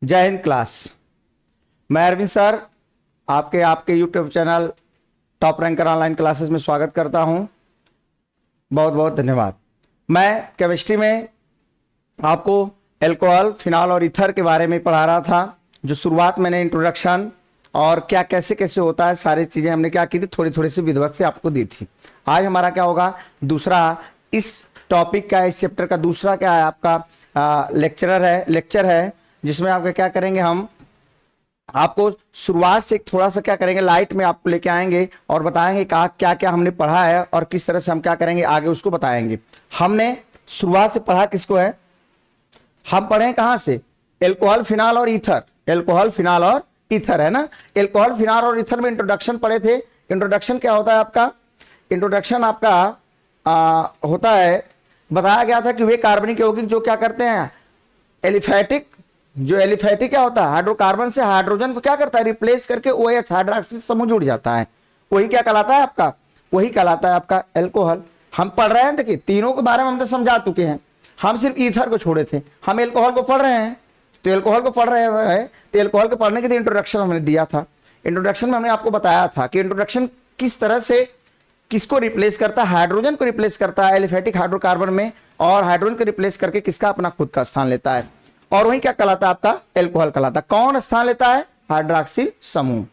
जय हिंद क्लास। मैं अरविंद सर आपके YouTube channel top ranker online classes में स्वागत करता हूं। बहुत बहुत धन्यवाद। मैं केमिस्ट्री में आपको एल्कोहल, फिनॉल और ईथर के बारे में पढ़ा रहा था। जो शुरुआत मैंने इंट्रोडक्शन और क्या कैसे कैसे होता है, सारी चीज़ें हमने क्या की थी, थोड़ी थोड़ी सी विधिवत से आपको दी थी। आज हमारा क्या होगा, दूसरा इस टॉपिक का, इस चैप्टर का दूसरा क्या है, आपका लेक्चर है जिसमें आपका क्या करेंगे, हम आपको शुरुआत से थोड़ा सा क्या करेंगे, लाइट में आपको लेके आएंगे और बताएंगे क्या क्या हमने पढ़ा है और किस तरह से हम क्या करेंगे आगे उसको बताएंगे। हमने शुरुआत से पढ़ा किसको है, हम पढ़े कहां से, एल्कोहल, फिनॉल और ईथर। एल्कोहल, फिनॉल और ईथर है ना। एल्कोहल, फिनॉल और ईथर में इंट्रोडक्शन पढ़े थे। इंट्रोडक्शन क्या होता है आपका, इंट्रोडक्शन आपका होता है, बताया गया था कि वे कार्बनिक यौगिक जो क्या करते हैं, एलिफेटिक, जो एलिफेटिक क्या होता है, हाइड्रोकार्बन से हाइड्रोजन को क्या करता है, रिप्लेस करके OH हाइड्रोक्सिल समूह जुड़ जाता है। वही क्या कहलाता है आपका, वही कहलाता है आपका एल्कोहल। हम पढ़ रहे हैं, देखिए तीनों के बारे में हम तो समझा चुके हैं, हम सिर्फ ईथर को छोड़े थे, हम एल्कोहल को पढ़ रहे हैं। तो एल्कोहल को पढ़ रहे हैं, तो एल्कोहल को पढ़ने के लिए इंट्रोडक्शन हमने दिया था। इंट्रोडक्शन में हमने आपको बताया था कि इंट्रोडक्शन किस तरह से किसको रिप्लेस करता है, हाइड्रोजन को रिप्लेस करता है एलिफेटिक हाइड्रोकार्बन में, और हाइड्रोजन को रिप्लेस करके किसका अपना खुद का स्थान लेता है, और वही क्या कहलाता है आपका एल्कोहल कहलाता है। कौन स्थान लेता है, हाइड्रोक्सिल समूह।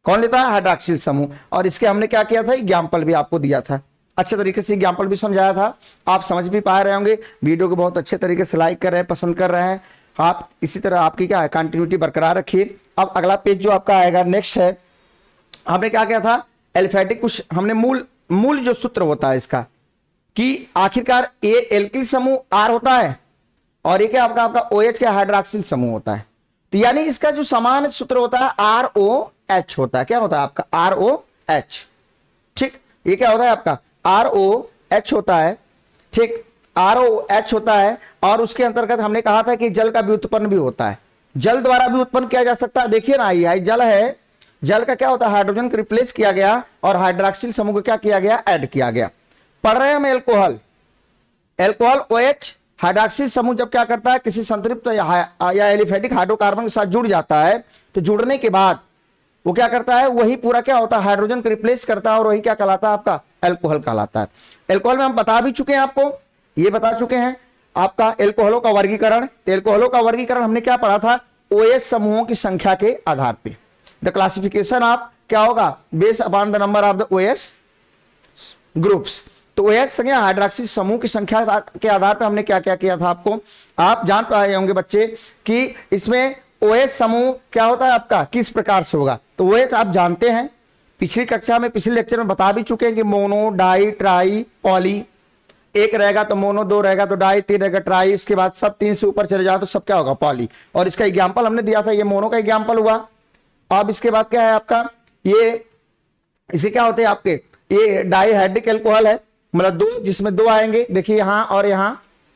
कौन लेता है, हाइड्रोक्सिल समूह। और इसके हमने क्या किया था, एग्जाम्पल भी आपको दिया था, अच्छे तरीके से एग्जाम्पल भी समझाया था। आप समझ भी पा रहे होंगे, वीडियो को बहुत अच्छे तरीके से लाइक कर रहे हैं, पसंद कर रहे हैं। आप इसी तरह आपकी क्या है, कंटिन्यूटी बरकरार रखिए। अब अगला पेज जो आपका आएगा नेक्स्ट है, हमने क्या किया था, एल्फेटिक, कुछ हमने मूल जो सूत्र होता है इसका, कि आखिरकार ए एल्किल समूह आर होता है और एक आपका OH का हाइड्रोक्सिल समूह होता है। तो यानी इसका जो समान सूत्र होता है ROH होता है। क्या होता है आपका ROH, ठीक। ये क्या होता है आपका ROH होता है, ठीक, ROH होता है। और उसके अंतर्गत हमने कहा था कि जल का भी उत्पन्न भी होता है, जल द्वारा भी उत्पन्न किया जा सकता है। देखिए ना, ये जल है, जल का क्या होता है, हाइड्रोजन को रिप्लेस किया गया और हाइड्रोक्सिल समूह को क्या किया गया, ऐड किया गया। पढ़ रहे हैं हम एल्कोहल, एल्कोहल OH हाइड्रोक्सिल समूह जब क्या करता है, किसी संतृप्त या एलिफेटिक हाइड्रोकार्बन के साथ जुड़ जाता है, तो जुड़ने के बाद वो क्या करता है, वही पूरा क्या होता है, हाइड्रोजन को रिप्लेस करता है और वही क्या कहलाता है आपका एल्कोहल कहलाता है। एल्कोहल में हम बता भी चुके हैं आपको, ये बता चुके हैं आपका एल्कोहलों का वर्गीकरण। एल्कोहलों का वर्गीकरण हमने क्या पढ़ा था, OH समूहों की संख्या के आधार पे। द क्लासिफिकेशन ऑफ क्या होगा, based upon the number of the OH groups. तो OH संख्या हाइड्रोक्सिल समूह की संख्या के आधार पर हमने क्या क्या किया था आपको, आप जान पाए होंगे बच्चे कि इसमें OH समूह क्या होता है आपका, किस प्रकार से होगा। तो OH आप जानते हैं, पिछली कक्षा में, पिछले लेक्चर में बता भी चुके हैं कि मोनो, डाई, ट्राई, पॉली। एक रहेगा तो मोनो, दो रहेगा तो डाई, तीन रहेगा ट्राई, इसके बाद सब तीन से ऊपर चले जाओ तो सब क्या होगा, पॉली। और इसका एग्जाम्पल हमने दिया था, ये मोनो का एग्जाम्पल हुआ। अब इसके बाद क्या है आपका, ये इसे क्या होते हैं आपके, ये डाईहाइड्रिक एल्कोहल है, मतलब दो, जिसमें दो आएंगे, देखिए यहां और यहां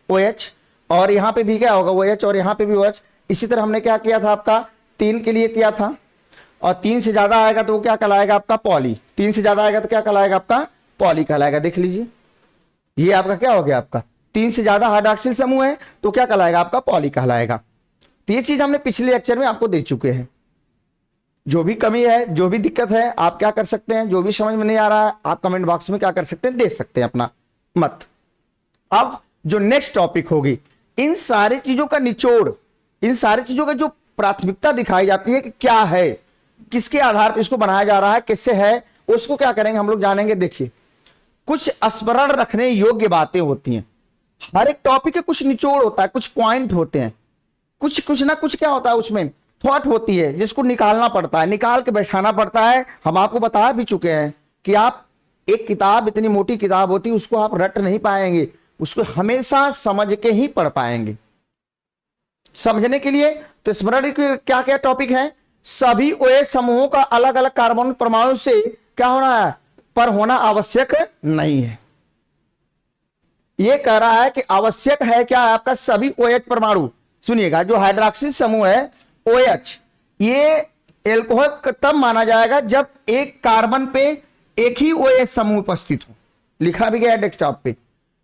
OH, और यहां पे भी क्या होगा OH और यहां पे भी OH। इसी तरह हमने क्या किया था आपका, 3 के लिए किया था, और 3 से ज्यादा आएगा तो वो क्या कहलाएगा आपका पॉली। 3 से ज्यादा आएगा तो क्या कहलाएगा आपका पॉली कहलाएगा। देख लीजिए, ये आपका क्या हो गया, आपका 3 से ज्यादा हाइड्रोक्सिल समूह है तो क्या कहलाएगा आपका पॉली कहलाएगा। तो ये चीज हमने पिछले लेक्चर में आपको दे चुके हैं। जो भी कमी है, जो भी दिक्कत है, आप क्या कर सकते हैं, जो भी समझ में नहीं आ रहा है आप कमेंट बॉक्स में क्या कर सकते हैं, दे सकते हैं अपना मत। अब जो नेक्स्ट टॉपिक होगी, इन सारी चीजों का निचोड़, इन सारी चीजों का जो प्राथमिकता दिखाई जाती है कि क्या है, किसके आधार पर इसको बनाया जा रहा है, किससे है, उसको क्या करेंगे हम लोग जानेंगे। देखिए, कुछ स्मरण रखने योग्य बातें होती हैं, हर एक टॉपिक के कुछ निचोड़ होता है, कुछ पॉइंट होते हैं, कुछ ना कुछ क्या होता है, उसमें थॉट होती है जिसको निकालना पड़ता है, निकाल के बैठाना पड़ता है। हम आपको बता भी चुके हैं कि आप एक किताब, इतनी मोटी किताब होती है, उसको आप रट नहीं पाएंगे, उसको हमेशा समझ के ही पढ़ पाएंगे। समझने के लिए तो स्मरण के क्या क्या टॉपिक है, सभी OH समूहों का अलग अलग कार्बन परमाणु से क्या होना है, पर होना आवश्यक नहीं है। यह कह रहा है कि आवश्यक है क्या, आपका सभी OH परमाणु, सुनिएगा, जो हाइड्रोक्सिल समूह है OH, ये एल्कोहल तब माना जाएगा जब एक कार्बन पे एक ही OH समूह उपस्थित हो। लिखा भी गया डेस्कटॉप पे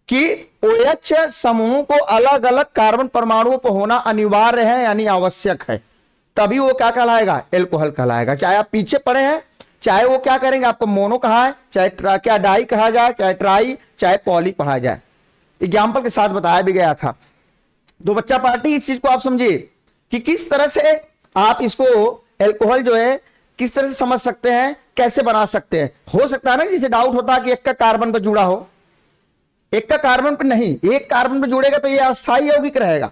कि OH समूह को अलग अलग कार्बन परमाणुओं पर होना अनिवार्य है यानी आवश्यक है, तभी वो क्या कहलाएगा, एल्कोहल कहलाएगा। चाहे आप पीछे पड़े हैं, चाहे वो क्या करेंगे, आपको मोनो कहा है, चाहे क्या डाई कहा जाए, चाहे ट्राई, चाहे पॉली पढ़ा जाए। एग्जाम्पल के साथ बताया भी गया था। तो बच्चा पार्टी इस चीज को आप समझिए कि किस तरह से आप इसको एल्कोहल जो है किस तरह से समझ सकते हैं, कैसे बना सकते हैं। हो सकता है ना जिसे डाउट होता है कि एक का कार्बन पर जुड़ा हो, एक का कार्बन पर नहीं, एक कार्बन पर जुड़ेगा तो ये अस्थायी यौगिक रहेगा,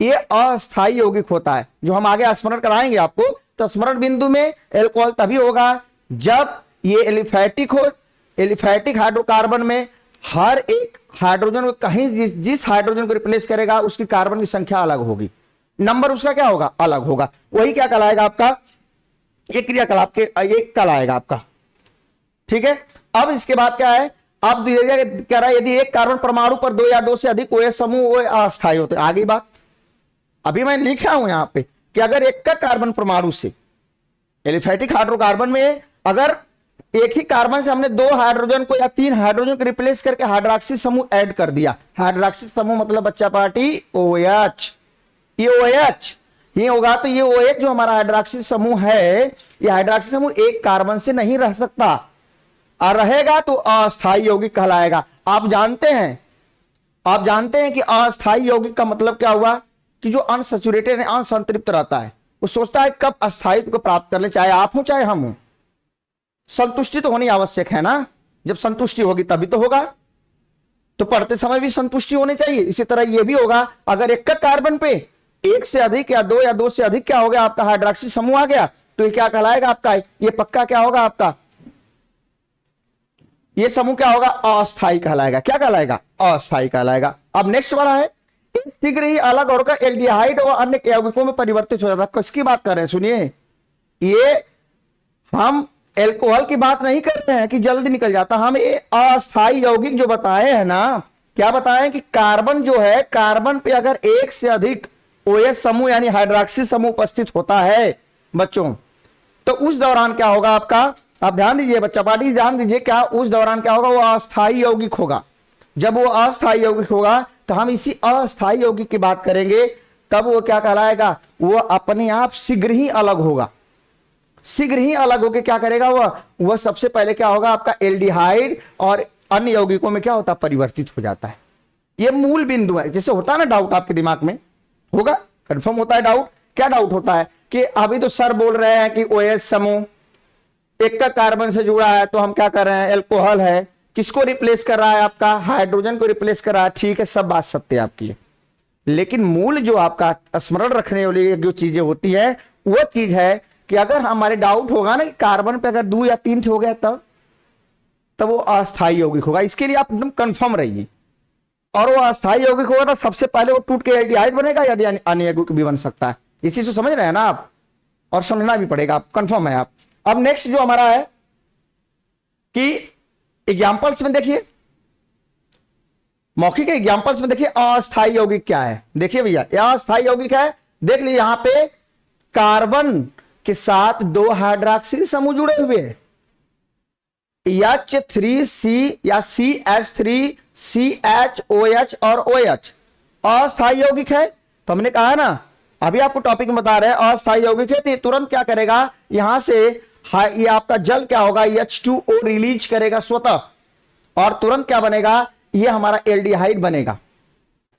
ये अस्थायी यौगिक होता है, जो हम आगे स्मरण कराएंगे आपको। तो स्मरण बिंदु में एल्कोहल तभी होगा जब ये एलिफैटिक हो। एलिफैटिक हाइड्रोकार्बन में हर एक हाइड्रोजन को कहीं जिस हाइड्रोजन को रिप्लेस करेगा उसकी कार्बन की संख्या अलग होगी, नंबर उसका क्या होगा, अलग होगा। वही क्या कहलाएगा आपका, एक क्रियाकलाप के एक कहलाएगा आपका। ठीक है, अब इसके बाद क्या है, अब कह रहा है यदि एक कार्बन परमाणु पर 2 या 2 से अधिक OH समूह वो अस्थायी होते हैं। आगे बात अभी मैं लिखा हूं यहां पे कि अगर एक का कार्बन परमाणु से एलिफैटिक हाइड्रोकार्बन में अगर एक ही कार्बन से हमने 2 हाइड्रोजन को या 3 हाइड्रोजन को रिप्लेस करके हाइड्रोक्सी समूह ऐड कर दिया। हाइड्रोक्सी समूह मतलब बच्चा पार्टी OH, ये OH ये होगा तो ये OH जो हमारा हाइड्रोक्सी समूह है, ये हाइड्रोक्सी समूह एक कार्बन से नहीं रह सकता, और रहेगा तो अस्थायी यौगिक कहलाएगा। आप जानते हैं कि अस्थायी यौगिक का मतलब क्या हुआ कि जो अनसैचुरेटेड है, असंतृप्त रहता है, वो सोचता है कब अस्थायित्व को प्राप्त कर ले, चाहे आप हो चाहे हम हो। संतुष्टि तो होनी आवश्यक है ना, जब संतुष्टि होगी तभी तो होगा, तो पढ़ते समय भी संतुष्टि होनी चाहिए। इसी तरह ये भी होगा, अगर एक का कार्बन पे 1 से अधिक या 2 से अधिक क्या हो गया आपका हाइड्रोक्सी समूह आ गया, तो ये क्या कहलाएगा आपका, ये पक्का क्या होगा आपका, ये समूह क्या होगा, अस्थायी कहलाएगा। क्या कहलाएगा, अस्थायी कहलाएगा। अब नेक्स्ट वाला है, शीघ्र ही अलग होकर एल्डिहाइड और अन्य यौगिकों में परिवर्तित हो जाता है। किसकी बात कर रहे हैं, सुनिए, ये हम एल्कोहल की बात नहीं कर रहे हैं कि जल्दी निकल जाता, हम ये अस्थायी यौगिक जो बताए हैं ना, क्या बताएं कि कार्बन जो है, कार्बन पे अगर 1 से अधिक OH समूह यानी हाइड्रोक्सी समूह उपस्थित होता है बच्चों, तो उस दौरान क्या होगा आपका, आप ध्यान दीजिए बच्चा पार्टी, ध्यान दीजिए, क्या उस दौरान क्या होगा, वो अस्थायी यौगिक होगा। जब वो अस्थायी यौगिक होगा तो हम इसी अस्थायी यौगिक की बात करेंगे, तब वो क्या कहलाएगा, वो अपने आप शीघ्र ही अलग होगा। शीघ्र ही अलग होकर क्या करेगा, वह सबसे पहले क्या होगा आपका, एल्डिहाइड और अन्य यौगिकों में क्या होता है, परिवर्तित हो जाता है। ये मूल बिंदु है। जैसे होता है ना डाउट आपके दिमाग में, होगा कंफर्म होता है डाउट। क्या डाउट होता है कि अभी तो सर बोल रहे हैं कि OH समूह एक का कार्बन से जुड़ा है, तो हम क्या कर रहे हैं, एल्कोहल है। किसको रिप्लेस कर रहा है आपका, हाइड्रोजन को रिप्लेस कर रहा है। ठीक है, सब बात सत्य आपकी है, लेकिन मूल जो आपका स्मरण रखने वाली जो चीजें होती है, वो चीज है कि अगर हमारे डाउट होगा ना कि कार्बन पे अगर 2 या 3 हो गया, तब वो अस्थायी यौगिक होगा। इसके लिए आप एकदम कंफर्म रहिए। और वो अस्थायी यौगिक होगा तो सबसे पहले वो टूट के एल्डिहाइड बनेगा, यदि अन्य यौगिक भी बन सकता है। इसी से समझ रहे हैं ना आप, और समझना भी पड़ेगा, आप कंफर्म है आप। अब नेक्स्ट जो हमारा है कि एग्जाम्पल्स में देखिए, मौखिक एग्जाम्पल्स में देखिए अस्थायी यौगिक क्या है। देखिए भैया, यह अस्थायी यौगिक है, देख लीजिए यहां पे कार्बन के साथ 2 हाइड्रोक्सिल समूह जुड़े हुए हैं, H3C या CH3 CHOH और OH अस्थायी यौगिक है। तो हमने कहा ना, अभी आपको टॉपिक में बता रहे हैं अस्थायी यौगिक है, तो ये तुरंत क्या करेगा, यहां से ये आपका जल क्या होगा, H2O रिलीज करेगा स्वतः, और तुरंत क्या बनेगा, ये हमारा एल्डिहाइड बनेगा।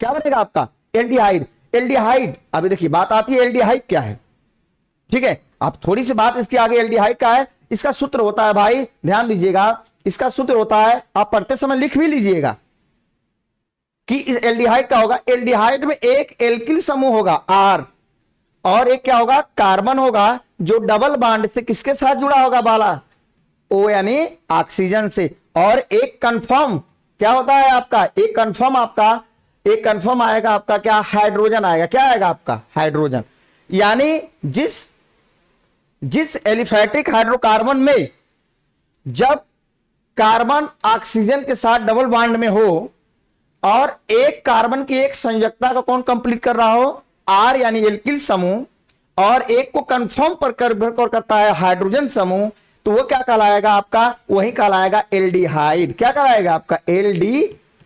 क्या बनेगा आपका, एल्डिहाइड। एल्डिहाइड अभी देखिए बात आती है, एल्डिहाइड क्या है, ठीक है। आप थोड़ी सी बात इसके आगे, एल्डिहाइड का है, इसका सूत्र होता है भाई, ध्यान दीजिएगा, इसका सूत्र होता है, आप पढ़ते समय लिख भी लीजिएगा कि इस एल्डिहाइड का होगा, एल्डिहाइड में एक एल्किल समूह होगा R, और एक क्या होगा, कार्बन होगा, जो डबल बॉन्ड से किसके साथ जुड़ा होगा बाला, O यानी ऑक्सीजन से, और एक कंफर्म क्या होता है आपका, एक कंफर्म आएगा आपका क्या, हाइड्रोजन आएगा। क्या आएगा आपका, हाइड्रोजन। यानी जिस एलिफैटिक हाइड्रोकार्बन में जब कार्बन ऑक्सीजन के साथ डबल बॉन्ड में हो और एक कार्बन की एक संयोजकता का कौन कंप्लीट कर रहा हो, R यानी एल्किल समूह, और एक को कंफर्म पर करता है हाइड्रोजन समूह, तो वो क्या कहलाएगा आपका, वही कहलाएगा एल्डिहाइड। क्या कहलाएगा आपका,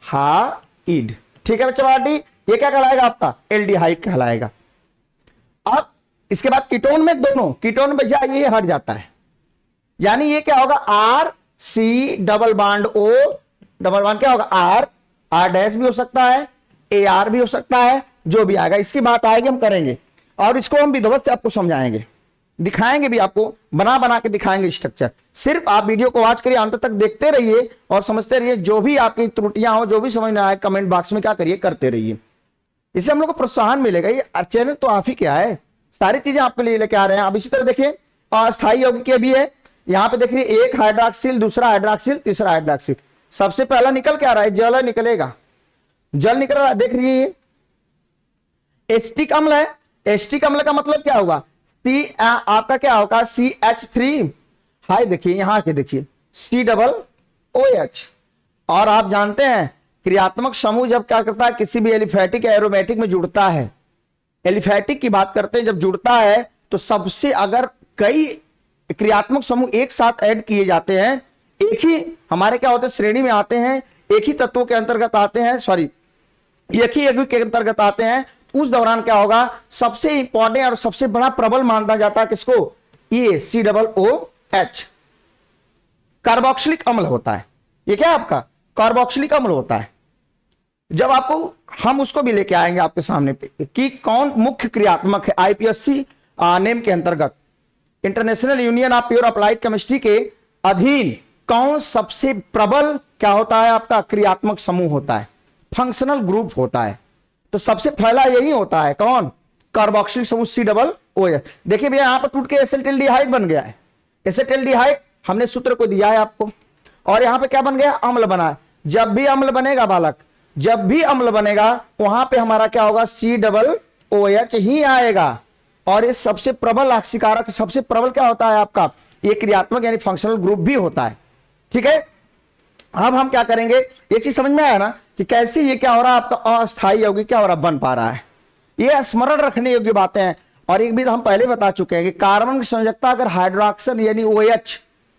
एल्डिहाइड। ठीक है बच्चा पार्टी, ये क्या कहलाएगा आपका? एल्डिहाइड कहलाएगा। अब इसके बाद कीटोन में, दोनों कीटोन में भैया ये हट जाता है, यानी ये क्या होगा? R C double bond O double bond क्या होगा? आर, आर डैश भी हो सकता है, ए आर भी हो सकता है, जो भी आएगा इसकी बात आएगी हम करेंगे, और इसको हम विधिवत से आपको समझाएंगे, दिखाएंगे भी, आपको बना बना के दिखाएंगे स्ट्रक्चर। सिर्फ आप वीडियो को वॉच करिए, अंत तक देखते रहिए और समझते रहिए। जो भी आपकी त्रुटियां हो, जो भी समझ में आए, कमेंट बॉक्स में क्या करिए, करते रहिए। इससे हम लोग को प्रोत्साहन मिलेगा। ये चैनल तो आप ही क्या है, सारी चीजें आपके लिए लेके आ रहे हैं। अब इसी तरह देखिए अस्थायी यौगिक के भी है, यहां पे देखिए एक हाइड्रोक्सिल, दूसरा हाइड्रोक्सिल, तीसरा हाइड्रोक्सिल। सबसे पहला निकल के आ रहा है, जल निकलेगा, जल निकल रहा है। देख लीजिए एस्टिक अम्ल है, एस्टिक अम्ल का मतलब क्या होगा? सी आपका क्या होगा? CH3 हाई, देखिए यहां के देखिए COOH। और आप जानते हैं क्रियात्मक समूह जब क्या करता है, किसी भी एलिफेटिक या एरोमेटिक में जुड़ता है, एलिफेटिक की बात करते हैं, जब जुड़ता है तो सबसे, अगर कई क्रियात्मक समूह एक साथ ऐड किए जाते हैं, एक ही हमारे क्या होते हैं श्रेणी में आते हैं, एक ही तत्वों के अंतर्गत आते हैं, सॉरी एक ही यौगिक के अंतर्गत आते हैं, उस दौरान क्या होगा? सबसे इंपॉर्टेंट और सबसे बड़ा प्रबल माना जाता है किसको? ये COOH कार्बोक्सिलिक अम्ल होता है। ये क्या आपका? कार्बोक्सिलिक अम्ल होता है। जब आपको, हम उसको भी लेके आएंगे आपके सामने पे कि कौन मुख्य क्रियात्मक है IPSC नेम के अंतर्गत, international union of pure applied chemistry के अधीन कौन सबसे प्रबल क्या होता है आपका? क्रियात्मक समूह होता है, फंक्शनल ग्रुप होता है। तो सबसे पहला यही होता है, कौन? कार्बोक्सिलिक समूह COOH। देखिए भैया यहां पर टूट के एसिटिल्डिहाइड बन गया है, एसिटिल्डिहाइड हमने सूत्र को दिया है आपको, और यहां पे क्या बन गया? अम्ल बना है। जब भी अम्ल बनेगा बालक, जब भी अम्ल बनेगा वहां पे हमारा क्या होगा? COOH ही आएगा। और ये सबसे प्रबल ऑक्सीकारक, सबसे प्रबल क्या होता है आपका? ये क्रियात्मक यानी फंक्शनल ग्रुप भी होता है। ठीक है, अब हम क्या करेंगे, ये चीज समझ में आया ना कि कैसे ये क्या हो रहा है आपका अस्थायी यौगिक क्या हो रहा, बन पा रहा है। ये स्मरण रखने योग्य बातें हैं। और एक भी हम पहले बता चुके हैं कि कार्बन की संयोजकता अगर हाइड्रोक्सन यानी OH,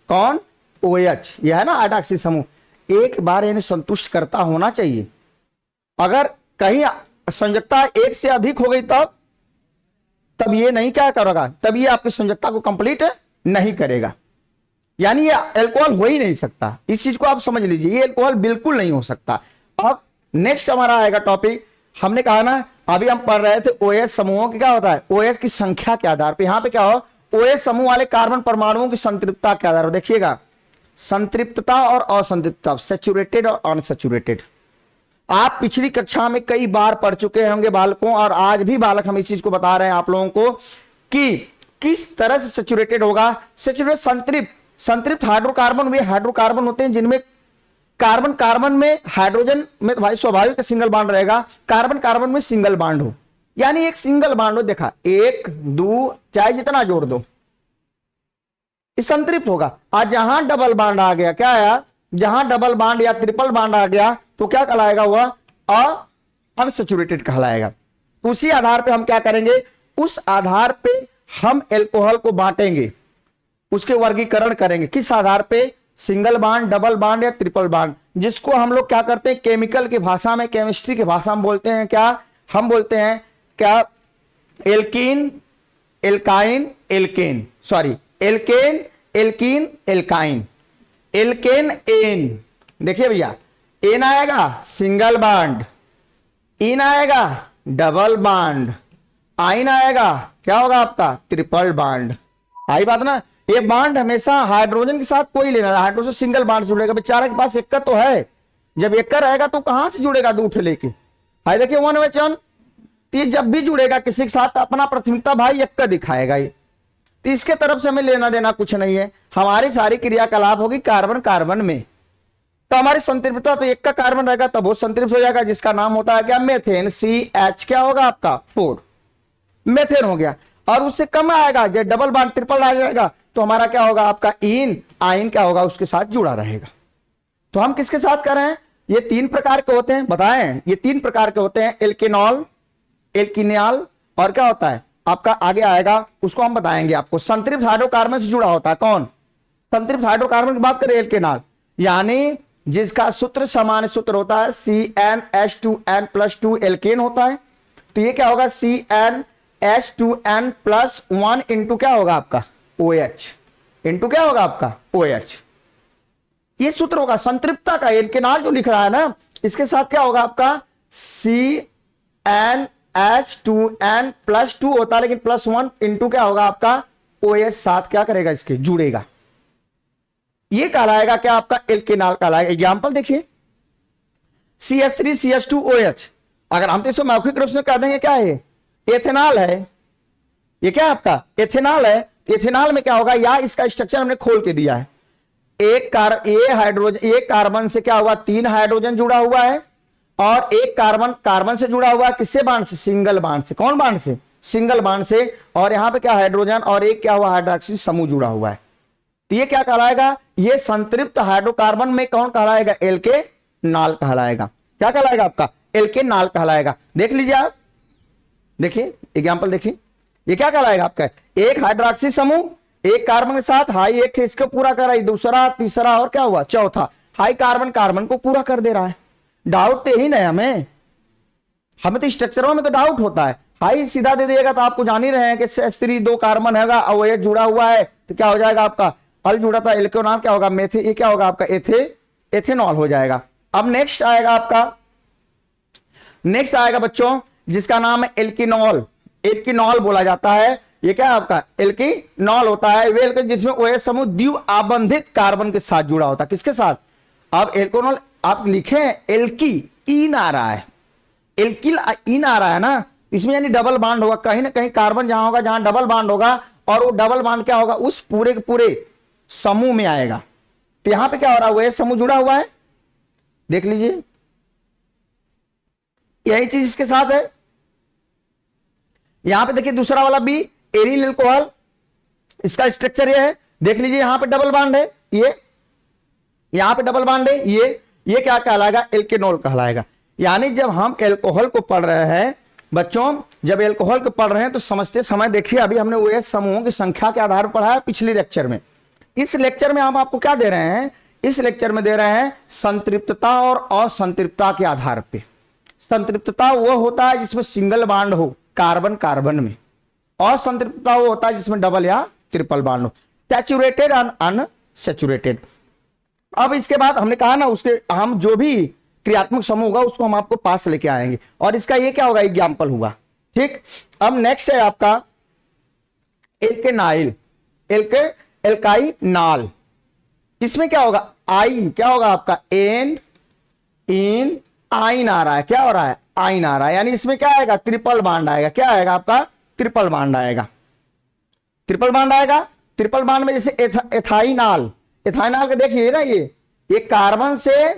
कौन? OH, यह है ना हाइड्रोक्सी समूह, एक बार यानी संतुष्ट करता होना चाहिए। अगर कहीं संयोजकता एक से अधिक हो गई तब ये नहीं क्या करेगा, तब ये आपकी संयोजकता को कंप्लीट नहीं करेगा, यानी ये अल्कोहल हो ही नहीं सकता। इस चीज को आप समझ लीजिए, ये अल्कोहल बिल्कुल नहीं हो सकता। अब नेक्स्ट हमारा आएगा टॉपिक, हमने कहा ना अभी हम पढ़ रहे थे OH समूहों की क्या होता है, OH की संख्या के आधार पर। यहां पे क्या हो, OH समूह वाले कार्बन परमाणुओं की संतृप्तता के आधार पर देखिएगा, संतृप्तता और असंतृप्तता, सैचुरेटेड और अनसैचुरेटेड। आप पिछली कक्षा में कई बार पढ़ चुके होंगे बालकों, और आज भी बालक हम इस चीज को बता रहे हैं आप लोगों को कि किस तरह से सैचुरेटेड होगा। सैचुरेटेड संतृप्त, संतृप्त हाइड्रोकार्बन वे हाइड्रोकार्बन होते हैं जिनमें कार्बन कार्बन में, हाइड्रोजन में भाई स्वाभाविक सिंगल बॉन्ड रहेगा, कार्बन कार्बन में सिंगल बॉन्ड हो, यानी एक सिंगल बॉन्ड हो। देखा, 1 2 चाहे जितना जोड़ दो इस संतृप्त होगा। आज जहां डबल बॉन्ड आ गया, क्या आया? जहां डबल बॉन्ड या ट्रिपल बॉन्ड आ गया तो क्या कहलाएगा? वह अनसैचुरेटेड कहलाएगा। उसी आधार पे हम क्या करेंगे, उस आधार पे हम एल्कोहल को बांटेंगे, उसके वर्गीकरण करेंगे। किस आधार पे? सिंगल बॉन्ड, डबल बॉन्ड या ट्रिपल बॉन्ड, जिसको हम लोग क्या करते हैं केमिकल की भाषा में, केमिस्ट्री की भाषा में बोलते हैं क्या? हम बोलते हैं क्या? Alkene, alkyne, alkane, sorry alkane, alkene, alkyne, alkane n. देखिए भैया, एन आएगा सिंगल बॉन्ड, इन आएगा डबल बॉन्ड, आइन आएगा क्या होगा आपका? Triple bond. आई बात ना, ये बॉन्ड हमेशा हाइड्रोजन के साथ कोई लेना, हाइड्रोजन सिंगल बॉन्ड जुड़ेगा, बेचारा के पास एक तो है, जब एक रहेगा तो कहां से जुड़ेगा दो लेके? हाई देखिए 1/1, ये जब भी जुड़ेगा किसी के साथ अपना प्राथमिकता भाई एक का दिखाएगा ये, तो इसके तरफ से हमें लेना देना कुछ नहीं है। हमारी सारी क्रियाकलाप होगी कार्बन कार्बन में, तो हमारी संतृप्तता तो एक का कार्बन रहेगा तब वो संतृप्त हो जाएगा, जिसका नाम होता है क्या? मेथेन, CH क्या होगा आपका? 4 मेथेन हो गया। और उससे कम आएगा, जब डबल बॉन्ड ट्रिपल आ जाएगा तो हमारा क्या होगा आपका? इन, आइन क्या होगा? उसके साथ जुड़ा रहेगा। तो हम किसके साथ कर रहे हैं? ये 3 प्रकार के होते हैं, बताएं, ये 3 प्रकार के होते हैं, एल्केनॉल, एल्किनियाल, और क्या होता है आपका आगे आएगा, उसको हम बताएंगे आपको। संतृप्त हाइड्रोकार्बन से जुड़ा होता है कौन? संतृप्त हाइड्रोकार्बन की बात करें एल्केनॉल, यानी जिसका सूत्र सामान्य सूत्र होता है CnH2n+2 एल्केन होता है। तो ये क्या होगा CnH2n+1 इंटू क्या होगा आपका OH, इंटू क्या होगा आपका OH। ये सूत्र होगा संतृप्तता का। एल्केनॉल जो लिख रहा है ना, इसके साथ क्या होगा आपका CnH2n+2 होता है, लेकिन +1 इंटू क्या होगा आपका OH साथ क्या करेगा, इसके जुड़ेगा। ये कहलाएगा क्या आपका एल्केनॉल कहलाएगा। एग्जांपल देखिए CH3CH2OH। अगर हम तो इसको मौखिक रूप से कह देंगे क्या है, एथेनॉल है। ये क्या आपका एथेनॉल है। एथेनॉल में क्या होगा, या इसका स्ट्रक्चर हमने खोल के दिया है। एक कार्बन से क्या हुआ, 3 हाइड्रोजन जुड़ा हुआ है, और एक कार्बन से जुड़ा हुआ है किससे बांड से, सिंगल बांड से। कौन बांड से, सिंगल बांड से। और यहां पे क्या हाइड्रोजन और एक क्या हुआ हाइड्रोक्सी समूह जुड़ा हुआ है। तो ये क्या कहलाएगा, ये संतृप्त हाइड्रोकार्बन में कौन कहलाएगा, एल्केनॉल कहलाएगा। क्या कहलाएगा आपका एल्केनॉल कहलाएगा। देख लीजिए आप, देखिए एग्जांपल देखिए, ये क्या कहलाएगा आपका, एक हाइड्रोक्सी समूह एक कार्बन के साथ हाई एक थे, इसको पूरा कर रहा है, दूसरा तीसरा और क्या हुआ चौथा, हाई कार्बन को पूरा कर दे रहा है। डाउट तो यही ना हमें तो स्ट्रक्चरों में तो डाउट होता है। हाई सीधा दे दिएगा तो आपको जान ही रहे हैं कि CH3 2 कार्बन हैगा और OH जुड़ा हुआ है, तो क्या हो जाएगा आपका अल जुड़ा था एल्केनॉल क्या होगा मेथे, ये क्या होगा आपका एथेनॉल हो जाएगा। अब नेक्स्ट आएगा बच्चों जिसका नाम है एल्किनॉल। एल्किनॉल बोला जाता है। ये क्या है आपका एल्किनॉल होता है वे जिसमें OH समूह द्विआबंधित कार्बन के साथ जुड़ा होता है। किसके साथ, अब एल्कोनॉल आप लिखे एल्की इन आ रहा है, एल्किल इन आ रहा है ना, इसमें यानी डबल बांड होगा। कहीं ना कहीं कार्बन जहां होगा जहां डबल बांड होगा, और वो डबल बांड क्या होगा उस पूरे के पूरे समूह में आएगा। तो यहां पे क्या हो रहा है, OH समूह जुड़ा हुआ है, देख लीजिए यही चीज इसके साथ है। यहां पे देखिए दूसरा वाला भी एरिल अल्कोहल, इसका स्ट्रक्चर ये है, देख लीजिए यहां पे डबल बांड है, ये यहां पे डबल बांड है, ये क्या कहलाएगा एल्केनॉल कहलाएगा। यानी जब हम एल्कोहल को पढ़ रहे हैं बच्चों, जब एल्कोहल को पढ़ रहे हैं तो समझते समय देखिए, अभी हमने OH समूहों की संख्या के आधार पर पढ़ा है पिछले लेक्चर में। इस लेक्चर में हम आपको क्या दे रहे हैं, इस लेक्चर में दे रहे हैं संतृप्तता और असंतृप्तता के आधार पर। संतृप्तता वो होता है जिसमें सिंगल बांड हो कार्बन कार्बन में, और संतृप्तता वो होता है जिसमें डबल या ट्रिपल बांड हो, सैचुरेटेड और अनसैचुरेटेड। अब इसके बाद हमने कहा ना, उसके हम जो भी क्रियात्मक समूह होगा उसको हम आपको पास लेके आएंगे, और इसका ये क्या होगा एग्जाम्पल हुआ। ठीक, अब नेक्स्ट है आपका एल्केनाइल, एल्काइनॉल। इसमें क्या होगा, आई क्या होगा आपका एन इन आइन आ रहा है, क्या हो रहा है आइन आ रहा है, यानी इसमें क्या आएगा ट्रिपल बांड आएगा। क्या आएगा आपका ट्रिपल बांड आएगा, ट्रिपल बांड आएगा। ट्रिपल बांड में जैसे एथाइनॉल, एथाइनॉल का देखिए ना, ये कार्बन से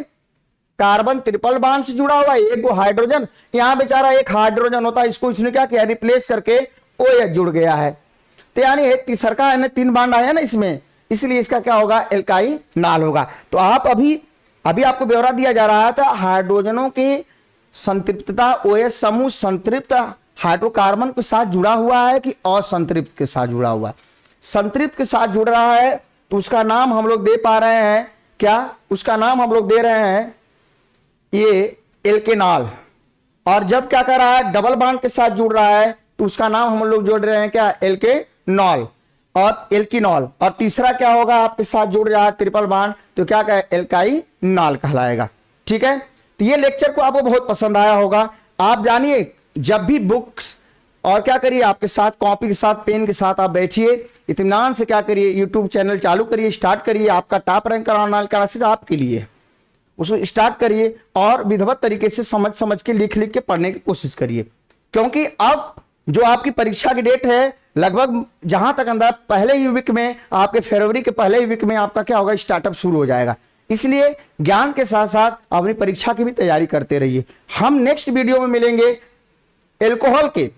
कार्बन ट्रिपल बांड से जुड़ा हुआ है, एक हाइड्रोजन यहां बेचारा एक हाइड्रोजन होता है, इसको इसने क्या किया रिप्लेस करके OH जुड़ गया है। तो यानी एक तीसरा है 3 बांड आया ना इसमें, इसलिए इसका क्या होगा एल्काइनॉल होगा। तो आप अभी आपको ब्यौरा दिया जा रहा था हाइड्रोजनों की संतृप्तता, OH समूह संतृप्त हाइड्रोकार्बन के साथ जुड़ा हुआ है कि असंतृप्त के साथ जुड़ा हुआ है। संतृप्त के साथ जुड़ रहा है तो उसका नाम हम लोग दे पा रहे हैं क्या, उसका नाम हम लोग दे रहे हैं ये एल्केनॉल। और जब क्या कर रहा है डबल बांड के साथ जुड़ रहा है तो उसका नाम हम लोग जोड़ रहे हैं क्या एल्केनॉल और एल्किनॉल। और तीसरा क्या होगा आपके साथ जुड़ रहा है ट्रिपल बांड, तो क्या कहे एल्काइनॉल कहलाएगा। ठीक है, तो ये लेक्चर को आपको बहुत पसंद आया होगा। आप जानिए जब भी बुक्स और क्या करिए आपके साथ कॉपी के साथ पेन के साथ आप बैठिए, इत्मीनान से क्या करिए यूट्यूब चैनल चालू करिए, स्टार्ट करिए। आपका टॉप रैंक ऑनलाइन क्लासेस आपके लिए, उसको स्टार्ट करिए और विधिवत तरीके से समझ के लिख के पढ़ने की कोशिश करिए। क्योंकि अब जो आपकी परीक्षा की डेट है लगभग जहां तक अंदर पहले ही वीक में, आपके फरवरी के पहले ही वीक में आपका क्या होगा स्टार्टअप शुरू हो जाएगा। इसलिए ज्ञान के साथ साथ अपनी परीक्षा की भी तैयारी करते रहिए। हम नेक्स्ट वीडियो में मिलेंगे एल्कोहल के,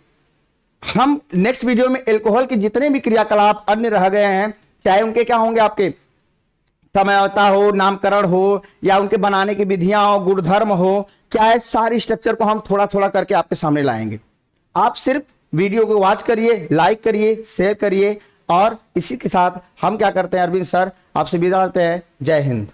हम नेक्स्ट वीडियो में एल्कोहल के जितने भी क्रियाकलाप अन्य रह गए हैं, चाहे उनके क्या होंगे आपके समयता हो, नामकरण हो, या उनके बनाने की विधियां हो, गुणधर्म हो, क्या है सारी स्ट्रक्चर को हम थोड़ा थोड़ा करके आपके सामने लाएंगे। आप सिर्फ वीडियो को वॉच करिए, लाइक करिए, शेयर करिए। और इसी के साथ हम क्या करते हैं अरविंद सर आपसे विदा लेते हैं। जय हिंद।